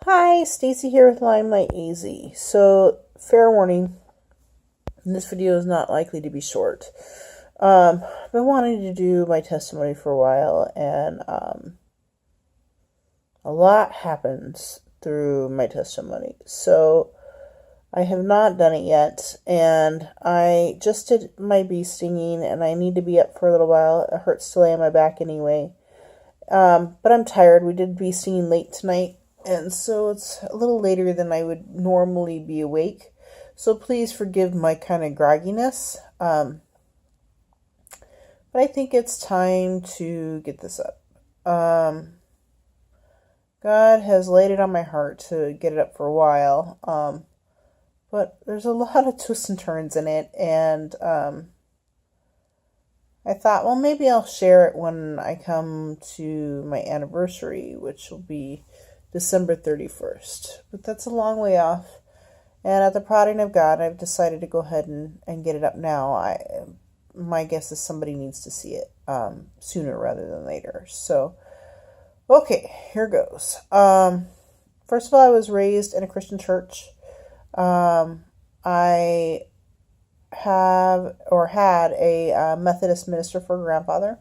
Hi, Stacy here with Limelight AZ. So, fair warning, this video is not likely to be short. I've been wanting to do my testimony for a while, and a lot happens through my testimony. So, I have not done it yet, and I just did my bee stinging, and I need to be up for a little while. It hurts to lay on my back anyway. But I'm tired. We did bee stinging late tonight, and so it's a little later than I would normally be awake. So please forgive my kind of grogginess. But I think it's time to get this up. God has laid it on my heart to get it up for a while. But there's a lot of twists and turns in it, and I thought, well, maybe I'll share it when I come to my anniversary, which will be December 31st. But that's a long way off. And at the prodding of God, I've decided to go ahead and get it up now. My guess is somebody needs to see it sooner rather than later. So, okay, here goes. First of all, I was raised in a Christian church. I have or had a Methodist minister for a grandfather.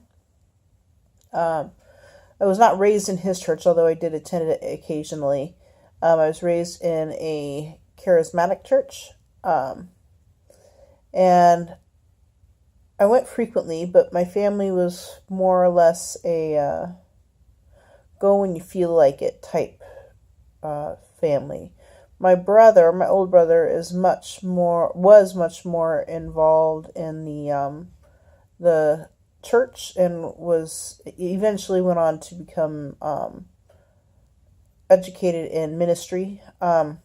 I was not raised in his church, although I did attend it occasionally. I was raised in a charismatic church, and I went frequently, but my family was more or less a go when you feel like it type family. My old brother, was much more involved in the church, and eventually went on to become educated in ministry. But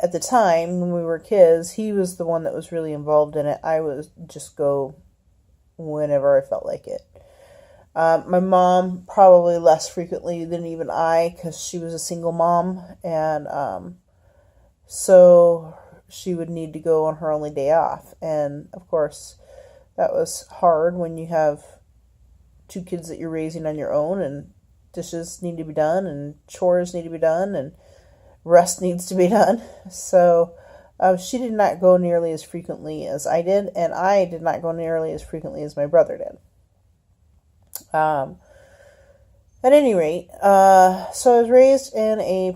at the time when we were kids, he was the one that was really involved in it. I would just go whenever I felt like it. My mom probably less frequently than even I, because she was a single mom, and so she would need to go on her only day off. And of course, that was hard when you have two kids that you're raising on your own, and dishes need to be done, and chores need to be done, and rest needs to be done. So she did not go nearly as frequently as I did, and I did not go nearly as frequently as my brother did. At any rate, so I was raised in a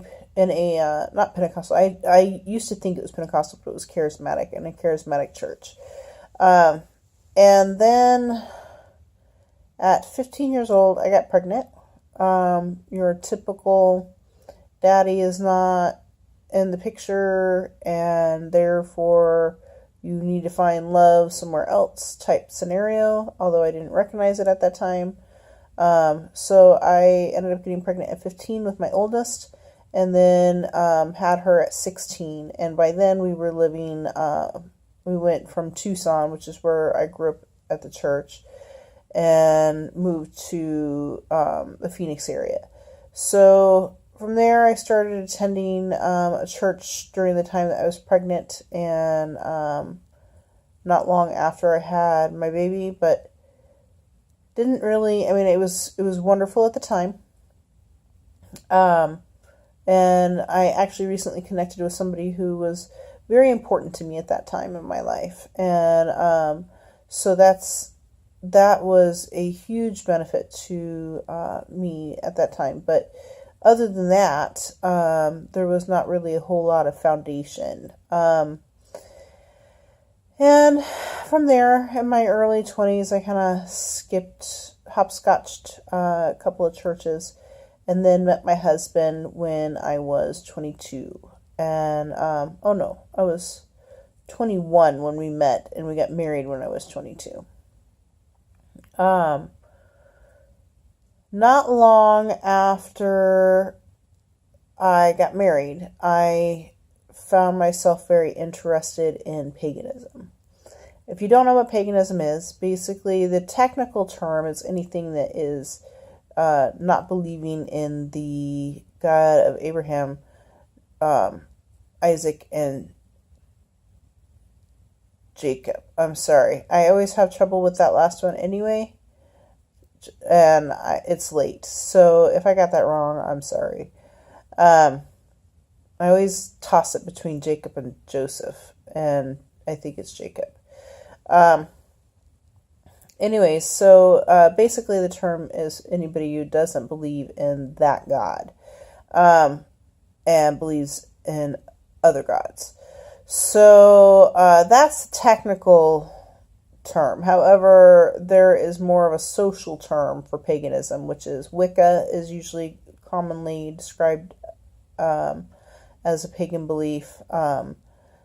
not Pentecostal. I used to think it was Pentecostal, but it was charismatic, in a charismatic church. And then at 15 years old, I got pregnant. Your typical daddy is not in the picture, and therefore you need to find love somewhere else type scenario, although I didn't recognize it at that time. So I ended up getting pregnant at 15 with my oldest, and then had her at 16. And by then we were living, we went from Tucson, which is where I grew up at the church, and moved to the Phoenix area. So from there, I started attending a church during the time that I was pregnant, and not long after I had my baby, but didn't really, I mean, it was wonderful at the time. And I actually recently connected with somebody who was very important to me at that time in my life. And so that was a huge benefit to me at that time. But other than that, there was not really a whole lot of foundation. And from there, in my early 20s, I kind of hopscotched a couple of churches, and then met my husband when I was 22. And, oh no, I was 21 when we met, and we got married when I was 22. Not long after I got married, I found myself very interested in paganism. If you don't know what paganism is, basically the technical term is anything that is not believing in the God of Abraham, Isaac, and Jacob. I'm sorry. I always have trouble with that last one anyway, and it's late. So if I got that wrong, I'm sorry. Um, I always toss it between Jacob and Joseph, and I think it's Jacob. Um, Anyways, so basically the term is anybody who doesn't believe in that God, um, and believes in other gods. So that's the technical term. However, there is more of a social term for paganism, which is Wicca is usually commonly described um, as a pagan belief.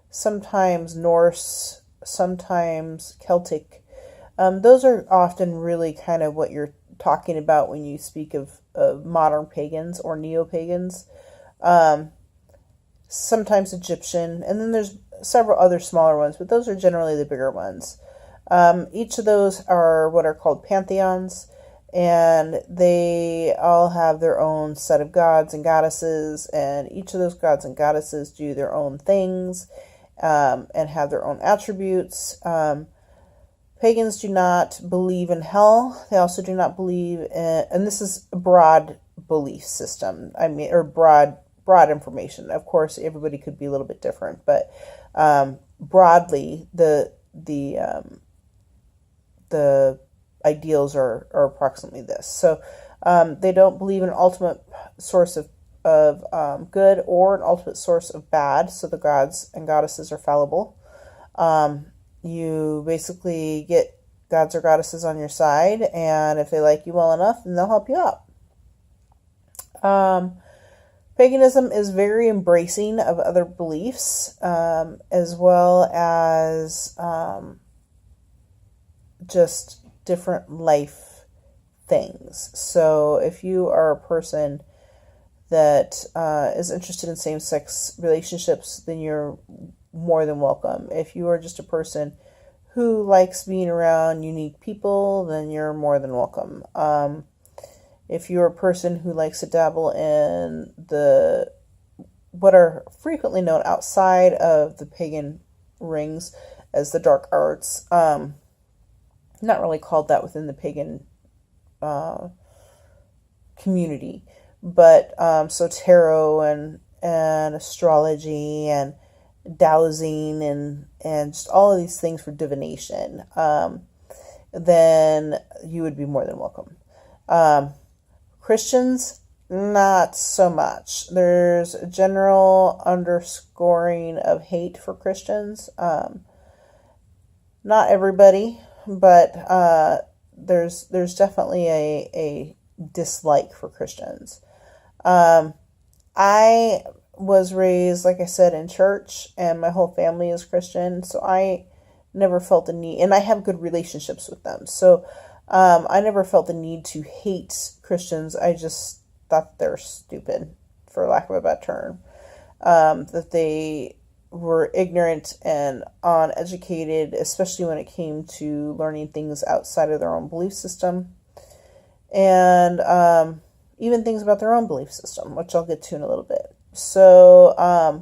Sometimes Norse, sometimes Celtic. Those are often really kind of what you're talking about when you speak of modern pagans or neo-pagans. Um, Sometimes Egyptian, and then there's several other smaller ones, but those are generally the bigger ones. Each of those are what are called pantheons, and they all have their own set of gods and goddesses, and each of those gods and goddesses do their own things and have their own attributes. Pagans do not believe in hell. They also do not believe in, and this is a broad belief system. I mean, or broad information. Of course, everybody could be a little bit different, but broadly, the ideals are approximately this. So they don't believe in an ultimate source of good or an ultimate source of bad. So the gods and goddesses are fallible. You basically get gods or goddesses on your side, and if they like you well enough, then they'll help you out. Paganism is very embracing of other beliefs, as well as just different life things. So if you are a person that is interested in same-sex relationships, then you're more than welcome. If you are just a person who likes being around unique people, then you're more than welcome. If you're a person who likes to dabble in what are frequently known outside of the pagan rings as the dark arts, not really called that within the pagan community, but so tarot and astrology and dowsing and just all of these things for divination, then you would be more than welcome. Christians, not so much. There's a general underscoring of hate for Christians. Not everybody, but there's definitely a dislike for Christians. I was raised, like I said, in church, and my whole family is Christian, so I never felt the need, and I have good relationships with them, so I never felt the need to hate Christians. I just thought they're stupid, for lack of a better term, that they were ignorant and uneducated, especially when it came to learning things outside of their own belief system, and even things about their own belief system, which I'll get to in a little bit. So I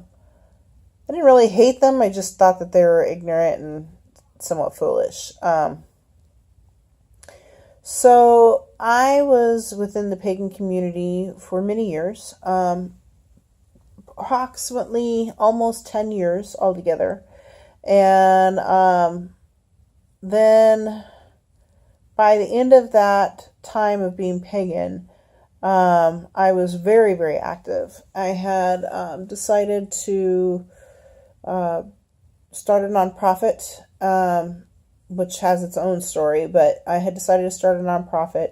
didn't really hate them. I just thought that they were ignorant and somewhat foolish. So I was within the pagan community for many years, approximately almost 10 years altogether. And then by the end of that time of being pagan, I was very, very active. I had decided to start a nonprofit, which has its own story, but I had decided to start a nonprofit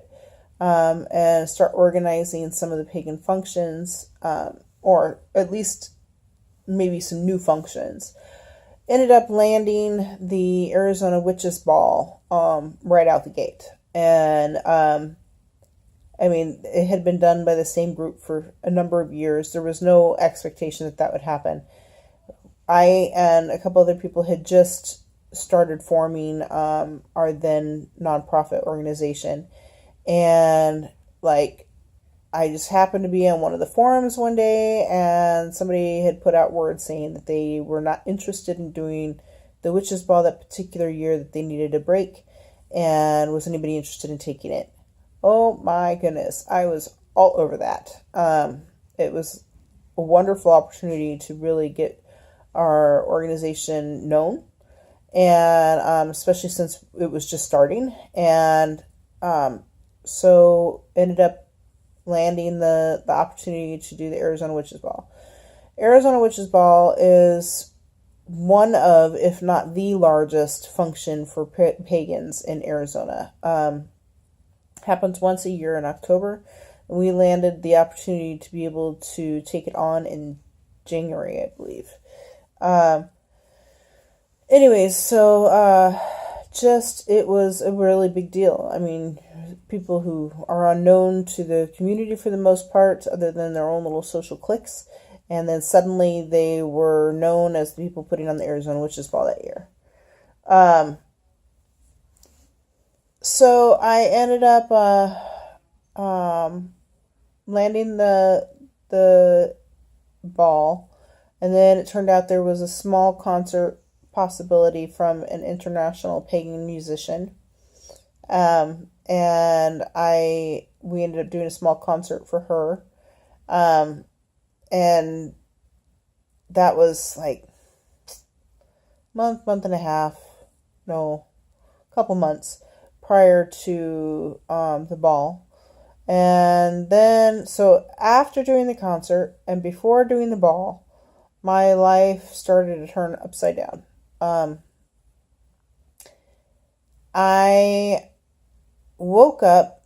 and start organizing some of the pagan functions, or at least maybe some new functions. Ended up landing the Arizona Witches Ball right out the gate. And I mean, it had been done by the same group for a number of years. There was no expectation that that would happen. I and a couple other people had just started forming our then nonprofit organization. And like, I just happened to be on one of the forums one day, and somebody had put out word saying that they were not interested in doing the Witches Ball that particular year, that they needed a break, and was anybody interested in taking it? Oh my goodness, I was all over that. It was a wonderful opportunity to really get our organization known, and especially since it was just starting. And so ended up landing the opportunity to do the Arizona Witches Ball. Arizona Witches Ball is one of, if not the largest function for pagans in Arizona. Happens once a year in October. And we landed the opportunity to be able to take it on in January, I believe. Anyways, so just it was a really big deal. I mean, people who are unknown to the community for the most part, other than their own little social cliques, and then suddenly they were known as the people putting on the Arizona Witches Ball that year. So I ended up landing the ball, and then it turned out there was a small concert possibility from an international pagan musician, and we ended up doing a small concert for her, and that was like month and a half, no, couple months prior to the ball. And then, so after doing the concert and before doing the ball, my life started to turn upside down. I woke up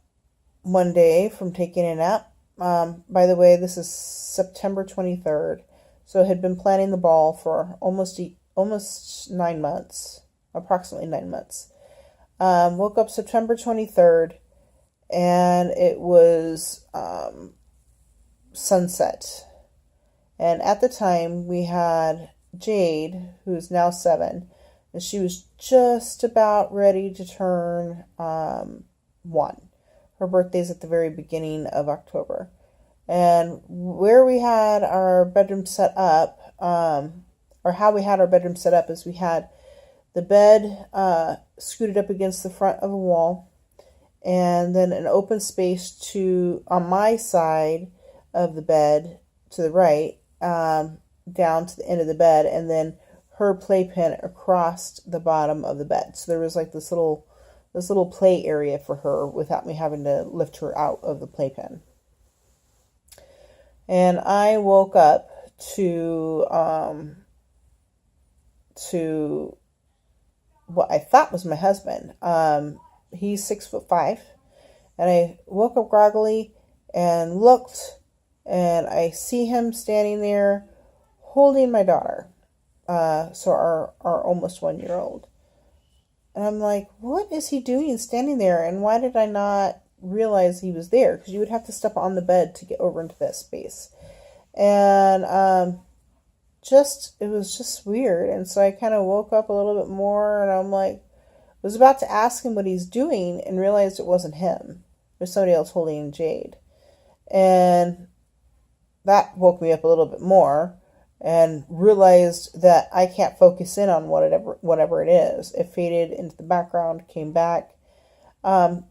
one day from taking a nap. By the way, this is September 23rd. So I had been planning the ball for almost 9 months, approximately 9 months. Woke up September 23rd, and it was sunset. And at the time, we had Jade, who is now 7, and she was just about ready to turn 1. Her birthday's at the very beginning of October. And where we had our bedroom set up, or how we had our bedroom set up, is we had the bed scooted up against the front of a wall, and then an open space on my side of the bed to the right, down to the end of the bed, and then her playpen across the bottom of the bed. So there was like this little play area for her without me having to lift her out of the playpen. And I woke up to what I thought was my husband. He's 6'5", and I woke up groggily and looked, and I see him standing there holding my daughter. So our almost 1-year-old. And I'm like, what is he doing standing there? And why did I not realize he was there? Because you would have to step on the bed to get over into that space. And it was just weird. And so I kind of woke up a little bit more, and I'm like, was about to ask him what he's doing and realized it wasn't him. It was somebody else holding Jade. And that woke me up a little bit more, and realized that I can't focus in on whatever it is. It faded into the background, came back. The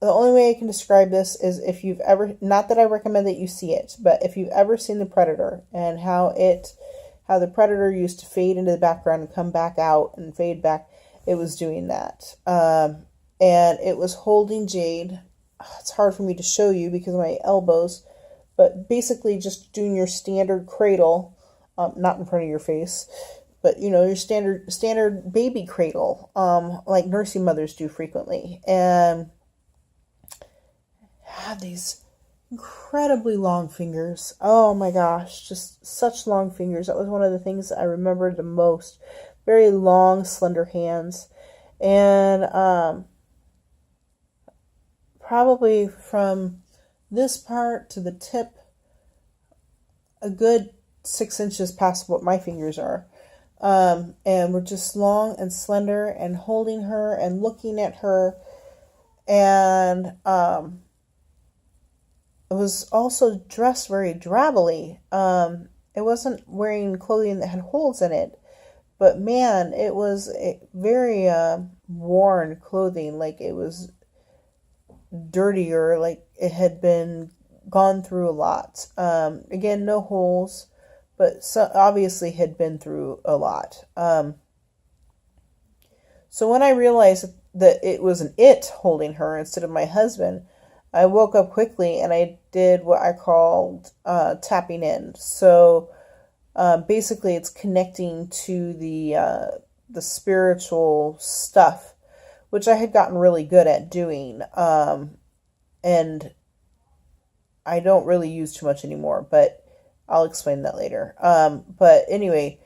only way I can describe this is if you've ever, not that I recommend that you see it, but if you've ever seen The Predator, and how the Predator used to fade into the background and come back out and fade back, it was doing that. And it was holding Jade. It's hard for me to show you because of my elbows, but basically just doing your standard cradle. Not in front of your face, but your standard baby cradle, like nursing mothers do frequently, and had these incredibly long fingers. Oh my gosh, just such long fingers. That was one of the things that I remembered the most. Very long, slender hands, and probably from this part to the tip, a good 6 inches past what my fingers are. And we're just long and slender and holding her and looking at her. And it was also dressed very drabbily. It wasn't wearing clothing that had holes in it, but man, it was a very worn clothing. Like it was dirtier, like it had been gone through a lot. Again, no holes, but obviously had been through a lot. So when I realized that it was an it holding her instead of my husband, I woke up quickly and I did what I called tapping in. So basically, it's connecting to the spiritual stuff, which I had gotten really good at doing, and I don't really use too much anymore. But I'll explain that later. But anyway,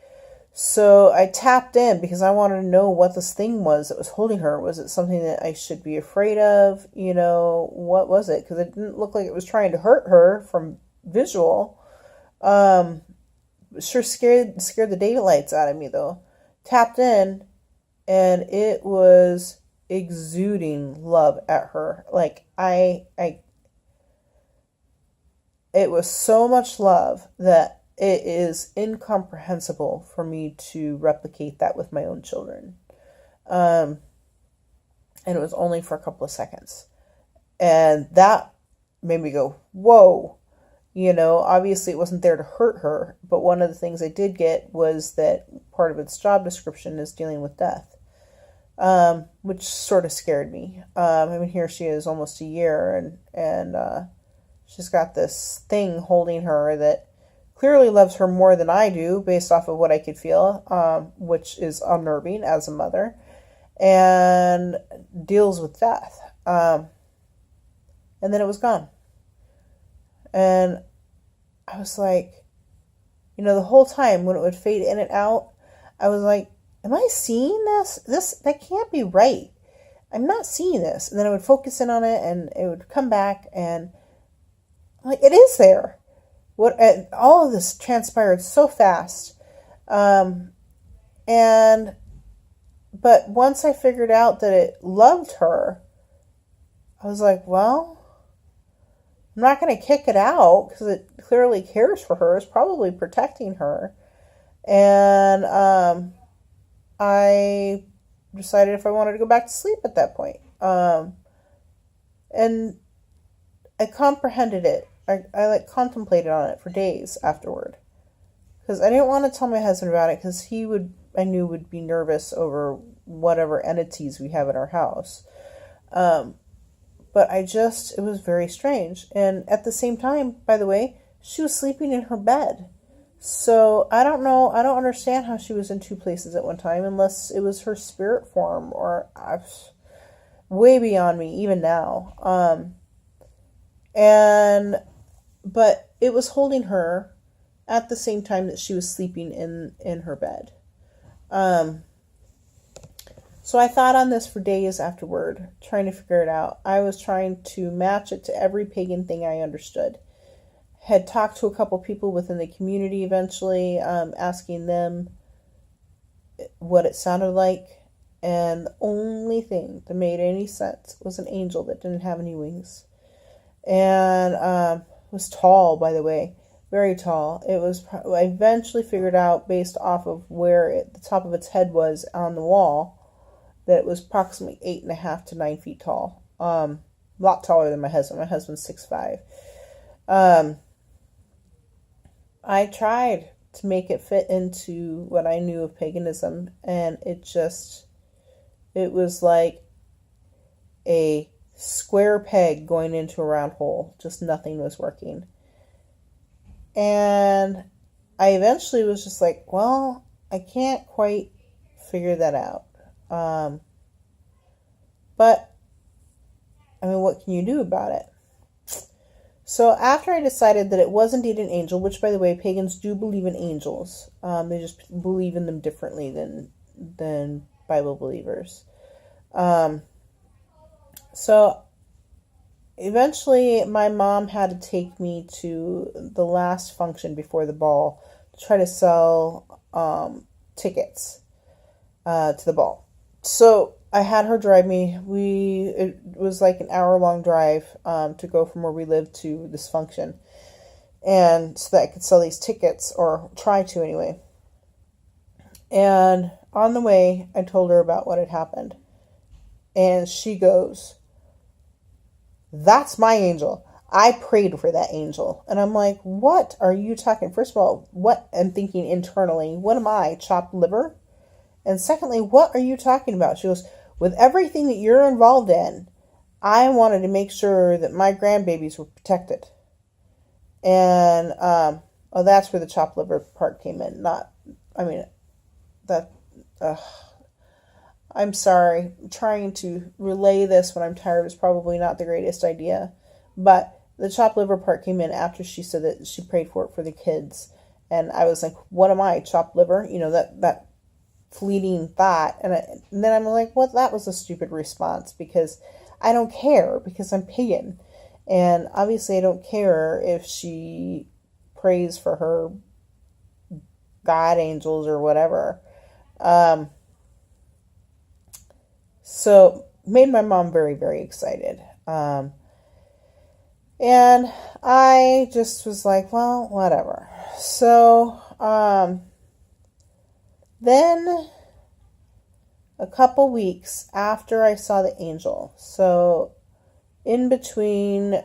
so I tapped in because I wanted to know what this thing was that was holding her. Was it something that I should be afraid of? What was it? Because it didn't look like it was trying to hurt her from visual. Sure scared the daylights out of me though. Tapped in, and it was exuding love at her. Like it was so much love that it is incomprehensible for me to replicate that with my own children. And it was only for a couple of seconds. And that made me go, whoa. Obviously it wasn't there to hurt her, but one of the things I did get was that part of its job description is dealing with death, which sort of scared me. Here she is almost a year, and she's got this thing holding her that clearly loves her more than I do, based off of what I could feel, which is unnerving as a mother, and deals with death. And then it was gone. And I was like, the whole time when it would fade in and out, I was like, am I seeing this? That can't be right. I'm not seeing this. And then I would focus in on it and it would come back, and I'm like, it is there. All of this transpired so fast. But once I figured out that it loved her, I was like, well, I'm not going to kick it out because it clearly cares for her. It's probably protecting her. And I decided if I wanted to go back to sleep at that point. And I comprehended it. I contemplated on it for days afterward. Because I didn't want to tell my husband about it because I knew would be nervous over whatever entities we have in our house. But it was very strange. And at the same time, by the way, she was sleeping in her bed. So I don't know. I don't understand how she was in two places at one time, unless it was her spirit form, or way beyond me even now. But it was holding her at the same time that she was sleeping in her bed. So I thought on this for days afterward, trying to figure it out. I was trying to match it to every pagan thing I understood. Had talked to a couple people within the community eventually, asking them what it sounded like. And the only thing that made any sense was an angel that didn't have any wings. And was tall, by the way. Very tall. I eventually figured out, based off of where the top of its head was on the wall, that it was approximately 8.5 to 9 feet tall. A lot taller than my husband. My husband's 6'5". I tried to make it fit into what I knew of paganism, and it was like a square peg going into a round hole. Just nothing was working. And I eventually was just like, well, I can't quite figure that out. But what can you do about it? So after I decided that it was indeed an angel, which, by the way, pagans do believe in angels. They just believe in them differently than Bible believers. So eventually my mom had to take me to the last function before the ball to try to sell tickets to the ball. So I had her drive me. It was like an hour-long drive to go from where we lived to this function, and so that I could sell these tickets, or try to anyway. And on the way, I told her about what had happened, and she goes, "That's my angel. I prayed for that angel. And I'm like, what are you talking? First of all, what I'm thinking internally, what am I, chopped liver? And secondly, what are you talking about? She goes, with everything that you're involved in, I wanted to make sure that my grandbabies were protected. And, oh, that's where the chopped liver part came in. Not, I mean, that, I'm sorry. Trying to relay this when I'm tired is probably not the greatest idea. But the chopped liver part came in after she said that she prayed for it for the kids. And I was like, what am I, chopped liver? That fleeting thought. And then I'm like, well, that was a stupid response because I don't care because I'm pagan. And obviously I don't care if she prays for her God angels or whatever. So made my mom very, very excited. And I just was like, well, whatever. So then a couple weeks after I saw the angel, so in between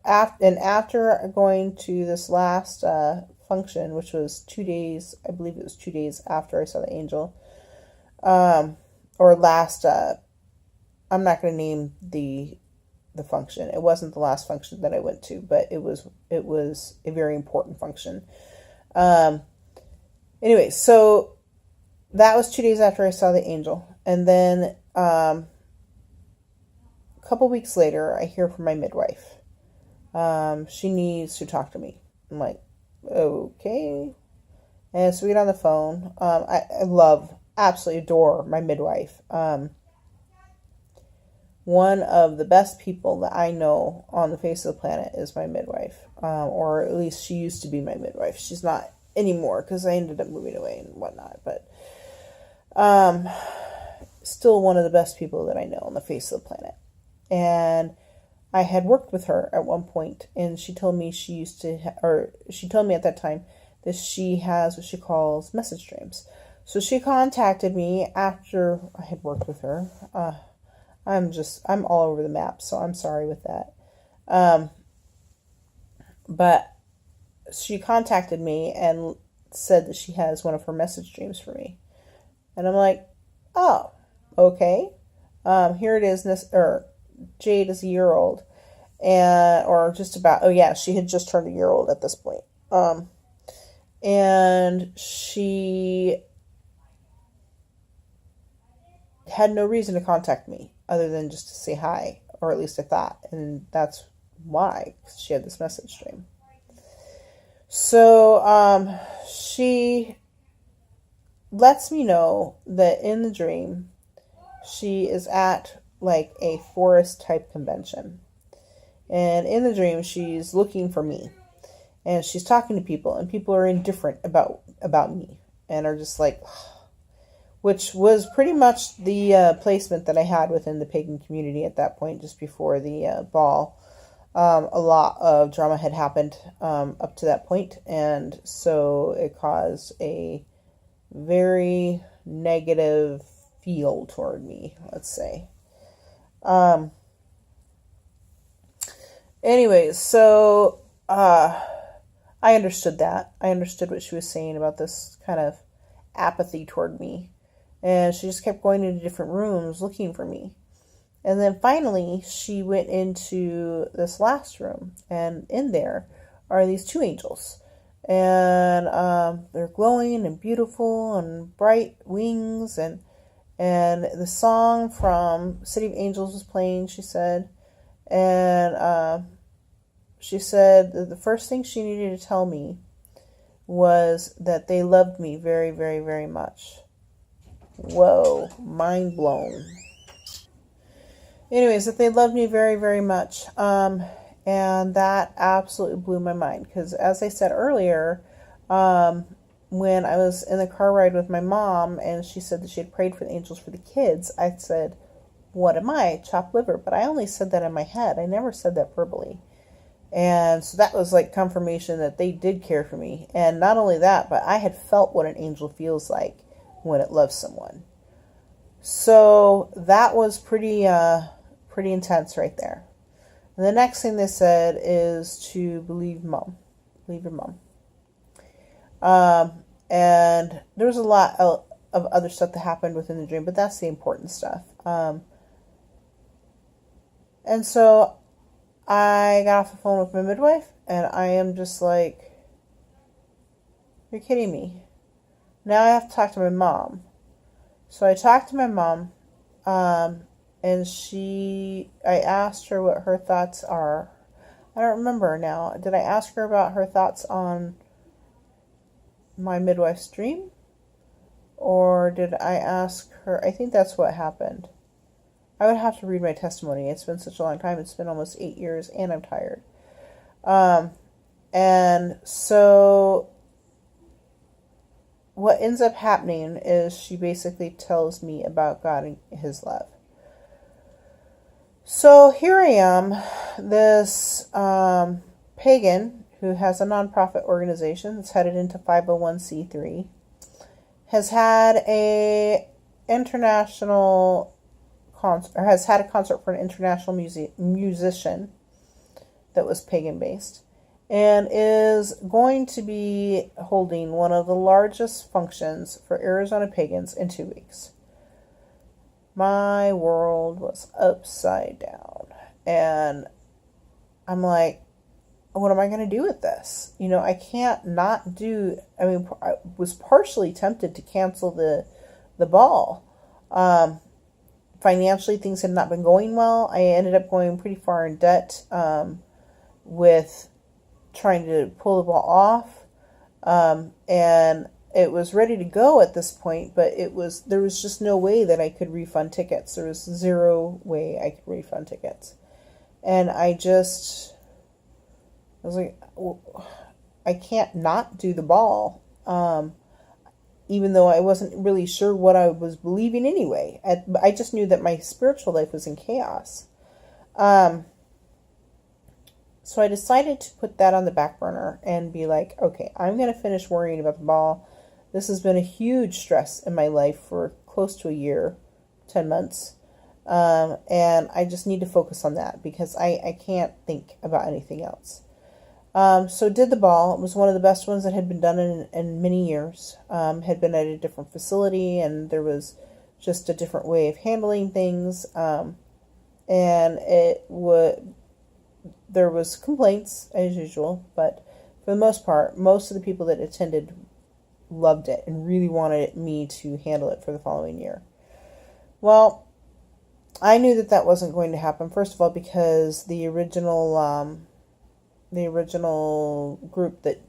after going to this last function, which was 2 days, I believe it was 2 days after I saw the angel, or last, I'm not going to name the function. It wasn't the last function that I went to, but it was a very important function. Anyway, so that was 2 days after I saw the angel. And then a couple weeks later, I hear from my midwife. She needs to talk to me. I'm like, okay. And so we get on the phone. I love, absolutely adore my midwife. One of the best people that I know on the face of the planet is my midwife. Or at least she used to be my midwife. She's not anymore because I ended up moving away and whatnot. But still one of the best people that I know on the face of the planet. And I had worked with her at one point, and she told me she told me at that time that she has what she calls message streams. So she contacted me after I had worked with her. I'm all over the map, so I'm sorry with that. But she contacted me and said that she has one of her message streams for me. And I'm like, oh, okay. Here it is. Jade is a year old, or just about. Oh yeah, she had just turned a year old at this point. And she had no reason to contact me other than just to say hi, or at least I thought, and that's why, because she had this message stream. So she lets me know that in the dream she is at like a forest type convention, and in the dream she's looking for me, and she's talking to people, and people are indifferent about me and are just like, which was pretty much the placement that I had within the pagan community at that point, just before the ball. A lot of drama had happened up to that point, and so it caused a very negative feel toward me, let's say. Anyways, so I understood that. I understood what she was saying about this kind of apathy toward me. And she just kept going into different rooms looking for me. And then finally, she went into this last room. And in there are these two angels. And they're glowing and beautiful and bright wings. And the song from City of Angels was playing, she said. And she said that the first thing she needed to tell me was that they loved me very, very, very much. Whoa, mind blown. Anyways, that they loved me very, very much. And that absolutely blew my mind. Because as I said earlier, when I was in the car ride with my mom and she said that she had prayed for the angels for the kids, I said, what am I? Chopped liver. But I only said that in my head. I never said that verbally. And so that was like confirmation that they did care for me. And not only that, but I had felt what an angel feels like when it loves someone. So that was pretty intense right there. And the next thing they said is to believe mom. Believe your mom. And there was a lot of other stuff that happened within the dream, but that's the important stuff. And so I got off the phone with my midwife, and I am just like, you're kidding me. Now I have to talk to my mom. So I talked to my mom, and I asked her what her thoughts are. I don't remember now. Did I ask her about her thoughts on my midwife's dream? Or did I ask her? I think that's what happened. I would have to read my testimony. It's been such a long time. It's been almost 8 years, and I'm tired. And so what ends up happening is she basically tells me about God and his love. So here I am, this pagan who has a nonprofit organization that's headed into 501c3, has had a concert for an international musician that was pagan based, and is going to be holding one of the largest functions for Arizona pagans in 2 weeks. My world was upside down. And I'm like, what am I going to do with this? I can't not do... I was partially tempted to cancel the ball. Financially, things had not been going well. I ended up going pretty far in debt with trying to pull the ball off. And it was ready to go at this point, but there was just no way that I could refund tickets. There was zero way I could refund tickets. And I was like, well, I can't not do the ball. Even though I wasn't really sure what I was believing anyway. I just knew that my spiritual life was in chaos. So I decided to put that on the back burner and be like, okay, I'm going to finish worrying about the ball. This has been a huge stress in my life for close to a year, 10 months. And I just need to focus on that because I can't think about anything else. So did the ball. It was one of the best ones that had been done in many years. Had been at a different facility, and there was just a different way of handling things. And there was complaints as usual, but for the most part, most of the people that attended loved it and really wanted me to handle it for the following year. Well, I knew that wasn't going to happen. First of all, because the original group that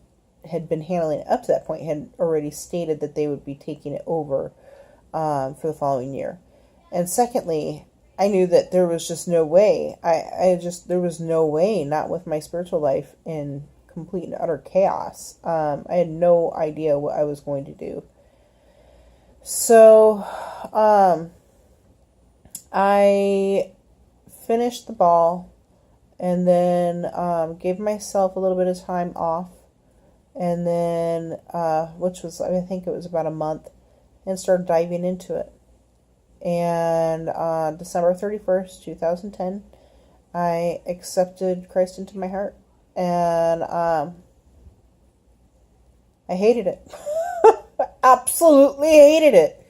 had been handling it up to that point had already stated that they would be taking it over for the following year. And secondly, I knew that there was just no way. There was no way, not with my spiritual life in complete and utter chaos. I had no idea what I was going to do. So, I finished the ball and then gave myself a little bit of time off, and then, which was, I think it was about a month, and started diving into it. And on December 31st, 2010, I accepted Christ into my heart. And I hated it. Absolutely hated it.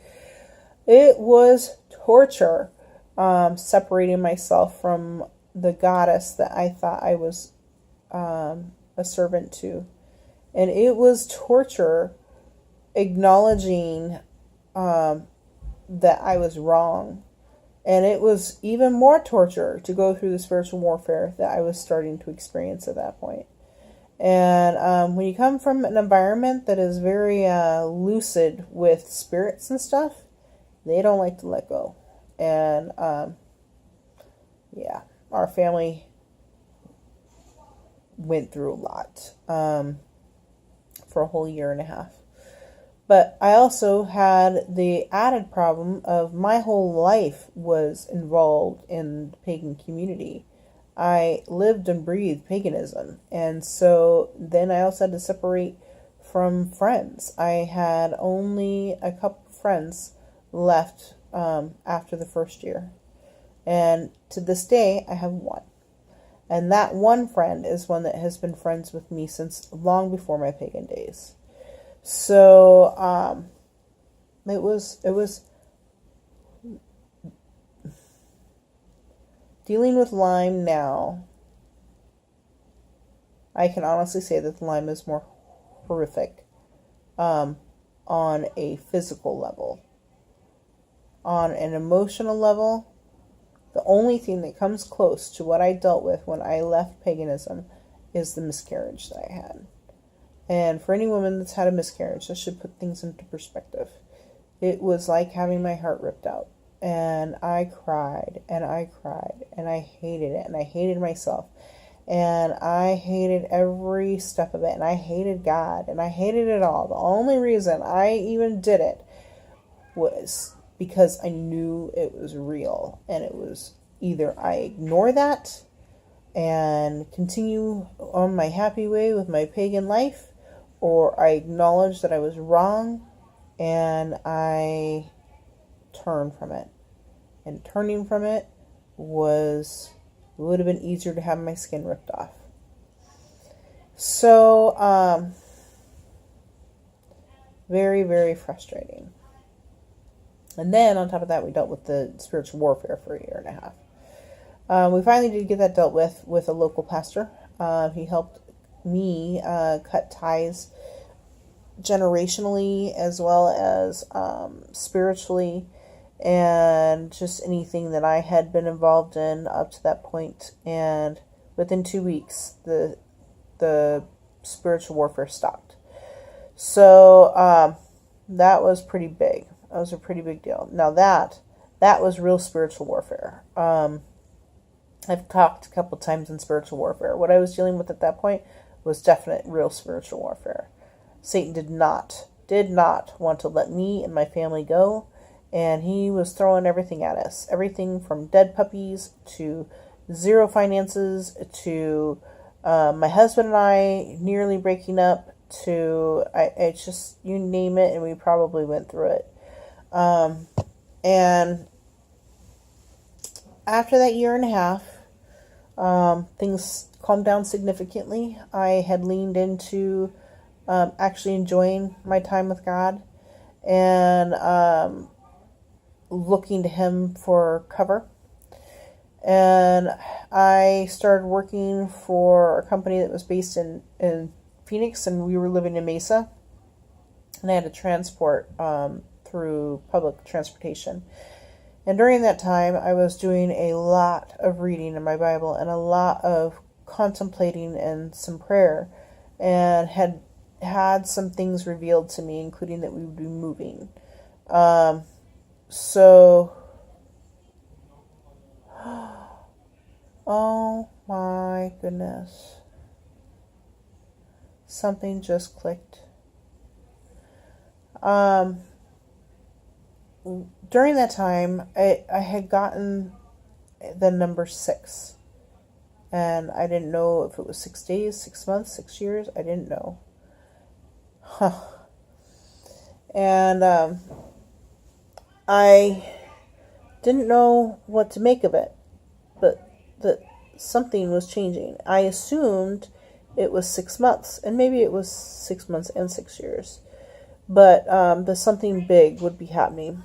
It was torture, separating myself from the goddess that I thought I was a servant to. And it was torture acknowledging that I was wrong. And it was even more torture to go through the spiritual warfare that I was starting to experience at that point. And when you come from an environment that is very lucid with spirits and stuff, they don't like to let go. And yeah, our family went through a lot for a whole year and a half. But I also had the added problem of my whole life was involved in the pagan community. I lived and breathed paganism. And so then I also had to separate from friends. I had only a couple of friends left after the first year. And to this day, I have one. And that one friend is one that has been friends with me since long before my pagan days. So it was dealing with Lyme now. I can honestly say that the Lyme is more horrific on a physical level. On an emotional level, the only thing that comes close to what I dealt with when I left paganism is the miscarriage that I had. And for any woman that's had a miscarriage, that should put things into perspective. It was like having my heart ripped out. And I cried, and I cried, and I hated it, and I hated myself. And I hated every step of it, and I hated God, and I hated it all. The only reason I even did it was because I knew it was real, and it was either I ignore that and continue on my happy way with my pagan life, or I acknowledge that I was wrong and I turn from it. And turning from it would have been easier to have my skin ripped off. So, very, very frustrating. And then on top of that, we dealt with the spiritual warfare for a year and a half. We finally did get that dealt with a local pastor. He helped me cut ties generationally as well as spiritually, and just anything that I had been involved in up to that point. And within 2 weeks, the spiritual warfare stopped. So that was pretty big. That was a pretty big deal. Now that was real spiritual warfare. I've talked a couple times in spiritual warfare. What I was dealing with at that point was definite real spiritual warfare. Satan did not want to let me and my family go, and he was throwing everything at us. Everything from dead puppies to zero finances to my husband and I nearly breaking up to it's just, you name it, and we probably went through it. And after that year and a half, things calmed down significantly. I had leaned into actually enjoying my time with God and looking to Him for cover. And I started working for a company that was based in Phoenix, and we were living in Mesa. And I had to transport through public transportation. And during that time, I was doing a lot of reading in my Bible and a lot of contemplating and some prayer, and had some things revealed to me, including that we would be moving. Oh my goodness. Something just clicked. During that time, I had gotten the number 6. And I didn't know if it was 6 days, 6 months, 6 years. I didn't know. And I didn't know what to make of it. But that something was changing. I assumed it was 6 months. And maybe it was 6 months and 6 years. But the something big would be happening.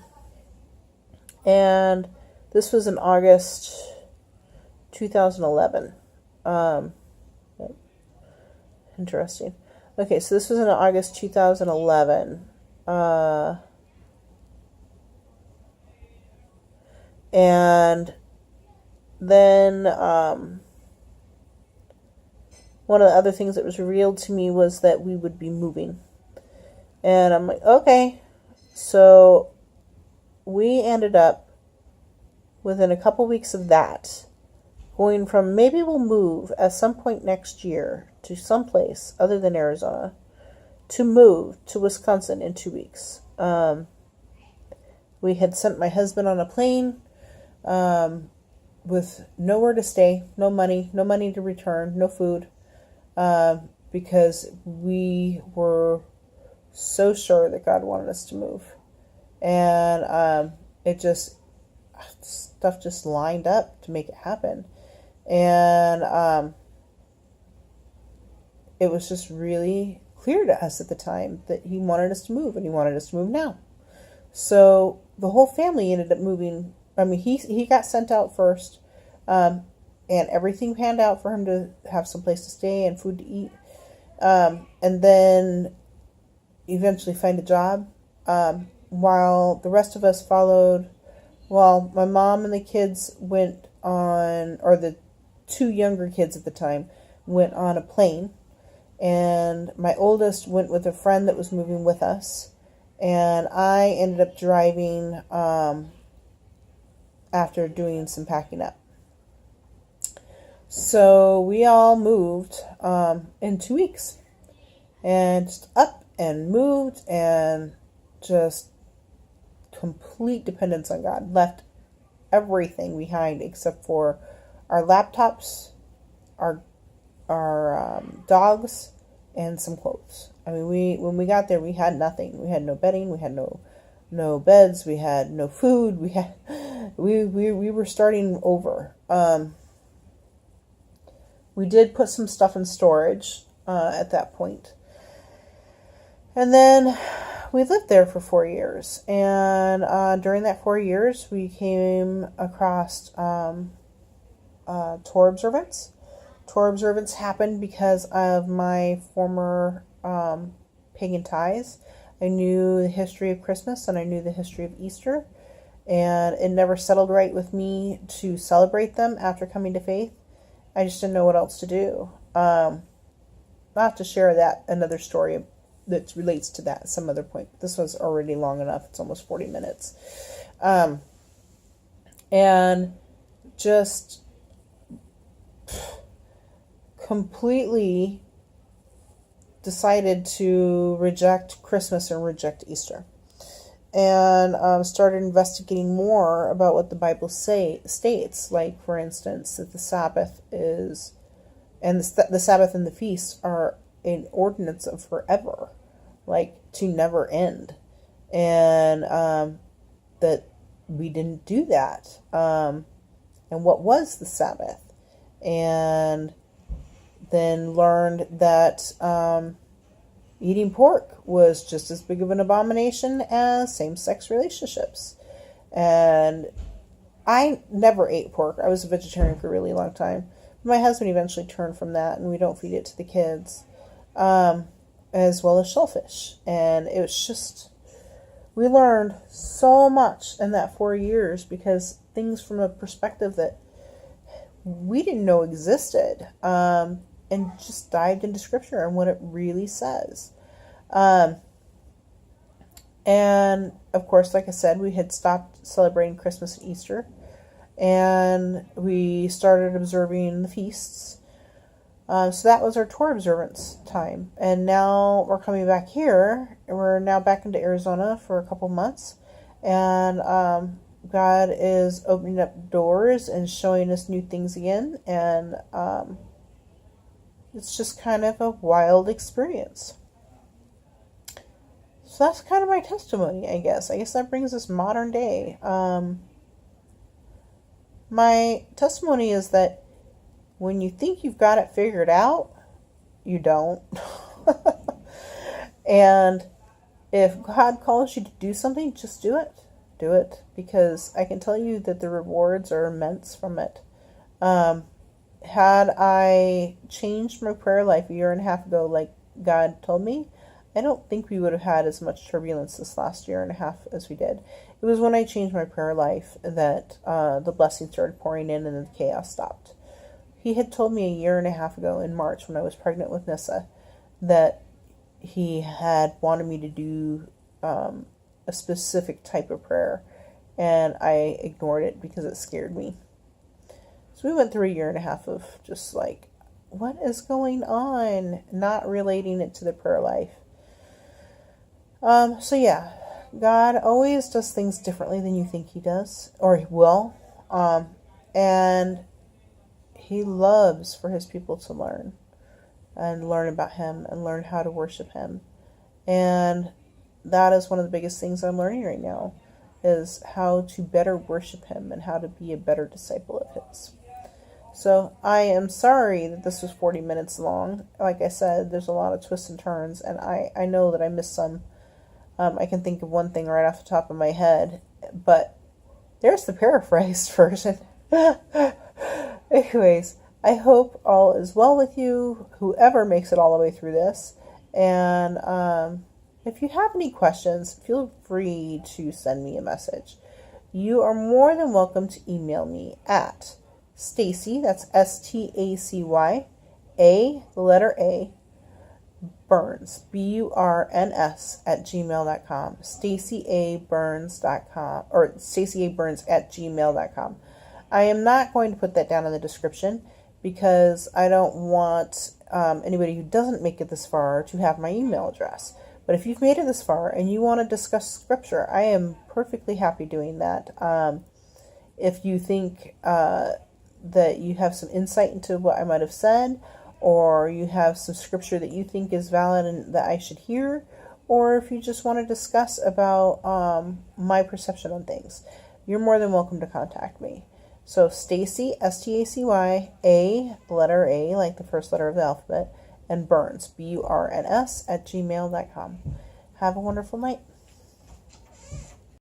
And this was in August 2011. Interesting. Okay, so this was in August 2011. And then one of the other things that was revealed to me was that we would be moving. And I'm like, okay. So we ended up, within a couple weeks of that, going from maybe we'll move at some point next year to someplace other than Arizona, to move to Wisconsin in 2 weeks. We had sent my husband on a plane with nowhere to stay, no money to return, no food, because we were so sure that God wanted us to move. And stuff just lined up to make it happen. And it was just really clear to us at the time that he wanted us to move, and he wanted us to move now. So the whole family ended up moving. I mean, he got sent out first, and everything panned out for him to have some place to stay and food to eat, and then eventually find a job. While the rest of us followed, while my mom and the kids went on, or the two younger kids at the time went on a plane, and my oldest went with a friend that was moving with us, and I ended up driving after doing some packing up. So we all moved in 2 weeks, and just up and moved, and just complete dependence on God. Left everything behind except for our laptops, our dogs, and some clothes. I mean, when we got there, we had nothing. We had no bedding. We had no beds. We had no food. We were starting over. We did put some stuff in storage at that point. And then we lived there for 4 years. And during that 4 years, we came across Torah observance. Torah observance happened because of my former pagan ties. I knew the history of Christmas and I knew the history of Easter. And it never settled right with me to celebrate them after coming to faith. I just didn't know what else to do. I'll have to share that, another story that relates to that at some other point. This was already long enough. It's almost 40 minutes. And just completely decided to reject Christmas and reject Easter. And started investigating more about what the Bible states. Like, for instance, that the Sabbath is, and the Sabbath and the feast are an ordinance of forever, like to never end, and that we didn't do that. And what was the Sabbath? And then learned that eating pork was just as big of an abomination as same-sex relationships. And I never ate pork. I was a vegetarian for a really long time. My husband eventually turned from that, and we don't feed it to the kids, as well as shellfish. And it was just, we learned so much in that 4 years, because things from a perspective that we didn't know existed, and just dived into scripture and what it really says. And of course, like I said, we had stopped celebrating Christmas and Easter, and we started observing the feasts. So that was our Torah observance time. And now we're coming back here, and we're now back into Arizona for a couple months. And God is opening up doors and showing us new things again. And it's just kind of a wild experience. So that's kind of my testimony, I guess. I guess that brings us modern day. My testimony is that when you think you've got it figured out, you don't. And if God calls you to do something, just do it. Do it. Because I can tell you that the rewards are immense from it. Had I changed my prayer life a year and a half ago, like God told me, I don't think we would have had as much turbulence this last year and a half as we did. It was when I changed my prayer life that the blessings started pouring in and the chaos stopped. He had told me a year and a half ago in March, when I was pregnant with Nissa, that he had wanted me to do a specific type of prayer, and I ignored it because it scared me. So we went through a year and a half of just like, what is going on? Not relating it to the prayer life. So yeah, God always does things differently than you think he does, or he will. And he loves for his people to learn about him and learn how to worship him. And that is one of the biggest things I'm learning right now, is how to better worship him and how to be a better disciple of his. So I am sorry that this was 40 minutes long. Like I said, there's a lot of twists and turns, and I know that I missed some. I can think of one thing right off the top of my head, but there's the paraphrased version. Anyways, I hope all is well with you, whoever makes it all the way through this. And if you have any questions, feel free to send me a message. You are more than welcome to email me at Stacy, that's Stacy, the letter A, Burns, Burns at gmail.com, StacyABurns.com, or StacyABurns at gmail.com. I am not going to put that down in the description because I don't want anybody who doesn't make it this far to have my email address. But if you've made it this far and you want to discuss scripture, I am perfectly happy doing that. If you think that you have some insight into what I might have said, or you have some scripture that you think is valid and that I should hear, or if you just want to discuss about my perception on things, you're more than welcome to contact me. So Stacy, Stacy, the letter A, like the first letter of the alphabet, and Burns, Burns, at gmail.com. Have a wonderful night.